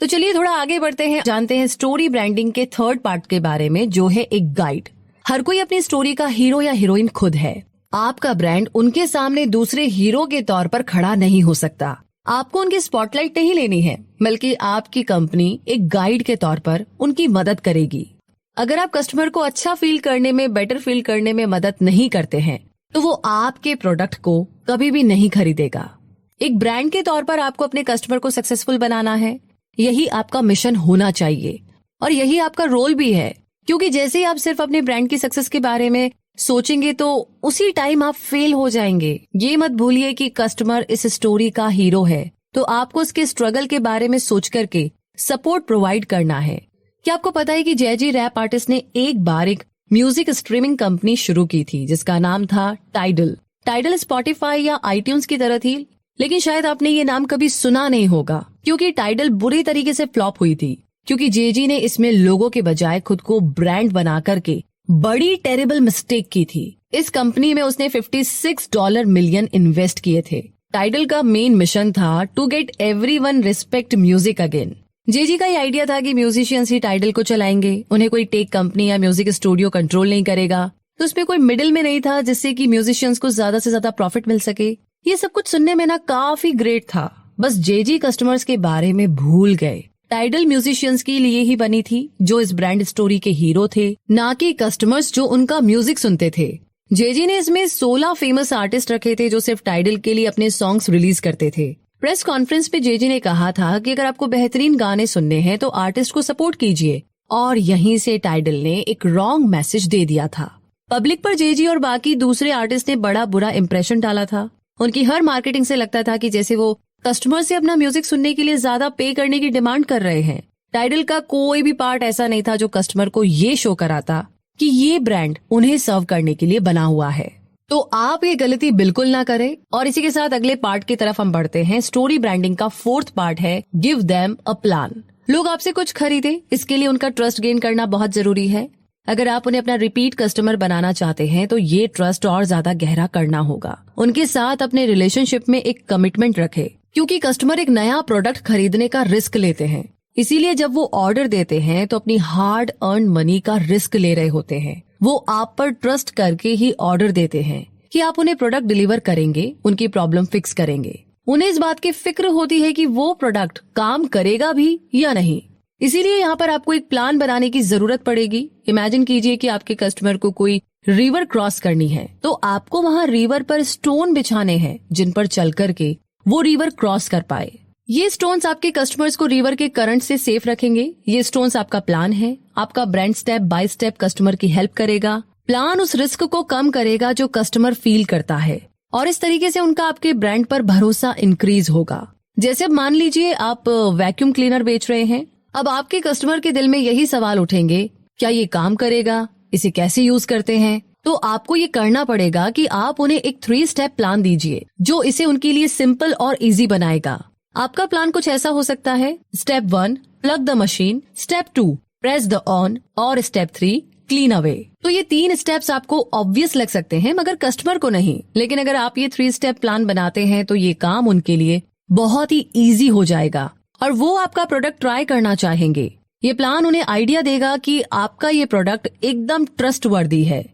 तो चलिए थोड़ा आगे बढ़ते हैं, जानते हैं स्टोरी ब्रांडिंग के थर्ड पार्ट के बारे में, जो है एक गाइड। हर कोई अपनी स्टोरी का हीरो या हीरोइन खुद है। आपका ब्रांड उनके सामने दूसरे हीरो के तौर पर खड़ा नहीं हो सकता। आपको उनकी स्पॉटलाइट नहीं लेनी है, बल्कि आपकी कंपनी एक गाइड के तौर पर उनकी मदद करेगी। अगर आप कस्टमर को अच्छा फील करने में, बेटर फील करने में मदद नहीं करते हैं, तो वो आपके प्रोडक्ट को कभी भी नहीं खरीदेगा। एक ब्रांड के तौर पर आपको अपने कस्टमर को सक्सेसफुल बनाना है। यही आपका मिशन होना चाहिए और यही आपका रोल भी है, क्योंकि जैसे ही आप सिर्फ अपने ब्रांड की सक्सेस के बारे में सोचेंगे तो उसी टाइम आप फेल हो जाएंगे। ये मत भूलिए कि कस्टमर इस स्टोरी का हीरो है, तो आपको उसके स्ट्रगल के बारे में सोच करके सपोर्ट प्रोवाइड करना है। क्या आपको पता है कि जय-जी रैप आर्टिस्ट ने एक बार एक म्यूजिक स्ट्रीमिंग कंपनी शुरू की थी जिसका नाम था टाइडल। टाइडल स्पॉटिफाई या आईट्यून्स की तरह थी, लेकिन शायद आपने ये नाम कभी सुना नहीं होगा, क्योंकि टाइडल बुरी तरीके से फ्लॉप हुई थी, क्योंकि जेजी ने इसमें लोगों के बजाय खुद को ब्रांड बना करके बड़ी टेरिबल मिस्टेक की थी। इस कंपनी में उसने $56 मिलियन इन्वेस्ट किए थे। टाइडल का मेन मिशन था to get everyone respect music again. Jay Z का ये आइडिया था कि म्यूजिशियंस ही टाइडल को चलाएंगे, उन्हें कोई टेक कंपनी या म्यूजिक स्टूडियो कंट्रोल नहीं करेगा। तो उसमें कोई मिडिल में नहीं था जिससे कि म्यूजिशियंस को ज्यादा से ज्यादा प्रॉफिट मिल सके। ये सब कुछ सुनने में ना काफी ग्रेट था, बस जेजी कस्टमर्स के बारे में भूल गए। टाइडल म्यूजिशियंस के लिए ही बनी थी, जो इस ब्रांड स्टोरी के हीरो थे, ना कि कस्टमर्स जो उनका म्यूजिक सुनते थे। जेजी ने इसमें 16 फेमस आर्टिस्ट रखे थे जो सिर्फ टाइडल के लिए अपने सॉन्ग्स रिलीज करते थे। प्रेस कॉन्फ्रेंस पे जेजी ने कहा था कि अगर आपको बेहतरीन गाने सुनने हैं तो आर्टिस्ट को सपोर्ट कीजिए, और यहीं से टाइडल ने एक रॉन्ग मैसेज दे दिया था। पब्लिक पर जेजी और बाकी दूसरे आर्टिस्ट ने बड़ा बुरा इंप्रेशन डाला था। उनकी हर मार्केटिंग से लगता था कि जैसे वो कस्टमर से अपना म्यूजिक सुनने के लिए ज्यादा पे करने की डिमांड कर रहे हैं। टाइडल का कोई भी पार्ट ऐसा नहीं था जो कस्टमर को ये शो कराता कि ये ब्रांड उन्हें सर्व करने के लिए बना हुआ है। तो आप ये गलती बिल्कुल ना करें। और इसी के साथ अगले पार्ट की तरफ हम बढ़ते हैं। स्टोरी ब्रांडिंग का फोर्थ पार्ट है गिव देम अ प्लान। लोग आपसे कुछ खरीदे, इसके लिए उनका ट्रस्ट गेन करना बहुत जरूरी है। अगर आप उन्हें अपना रिपीट कस्टमर बनाना चाहते हैं तो ये ट्रस्ट और ज्यादा गहरा करना होगा। उनके साथ अपने रिलेशनशिप में एक कमिटमेंट रखें, क्योंकि कस्टमर एक नया प्रोडक्ट खरीदने का रिस्क लेते हैं। इसीलिए जब वो ऑर्डर देते हैं तो अपनी हार्ड अर्न मनी का रिस्क ले रहे होते हैं। वो आप पर ट्रस्ट करके ही ऑर्डर देते हैं कि आप उन्हें प्रोडक्ट डिलीवर करेंगे, उनकी प्रॉब्लम फिक्स करेंगे। उन्हें इस बात की फिक्र होती है कि वो प्रोडक्ट काम करेगा भी या नहीं। इसीलिए यहाँ पर आपको एक प्लान बनाने की जरूरत पड़ेगी। इमेजिन कीजिए कि आपके कस्टमर को कोई रिवर क्रॉस करनी है, तो आपको वहाँ रिवर पर स्टोन बिछाने हैं जिन पर चल करके वो रिवर क्रॉस कर पाए। ये स्टोन्स आपके कस्टमर्स को रिवर के करंट से सेफ रखेंगे। ये स्टोन्स आपका प्लान है। आपका brand step by step customer की हेल्प करेगा। प्लान उस रिस्क को कम करेगा जो कस्टमर फील करता है, और इस तरीके से उनका आपके ब्रांड पर भरोसा इंक्रीज होगा। जैसे अब मान लीजिए आप वैक्यूम क्लीनर बेच रहे हैं। अब आपके कस्टमर के दिल में यही सवाल उठेंगे, क्या ये काम करेगा, इसे कैसे यूज करते हैं। तो आपको ये करना पड़ेगा कि आप उन्हें एक 3 स्टेप प्लान दीजिए जो इसे उनके लिए सिंपल और इजी बनाएगा। आपका प्लान कुछ ऐसा हो सकता है: step 1 plug the machine, step 2 press the on, और स्टेप 3 क्लीन अवे। तो ये 3 स्टेप्स आपको ऑब्वियस लग सकते हैं, मगर कस्टमर को नहीं। लेकिन अगर आप ये 3 स्टेप प्लान बनाते हैं तो ये काम उनके लिए बहुत ही इजी हो जाएगा और वो आपका प्रोडक्ट ट्राई करना चाहेंगे। ये प्लान उन्हें आइडिया देगा कि आपका ये प्रोडक्ट एकदम ट्रस्टवर्दी है।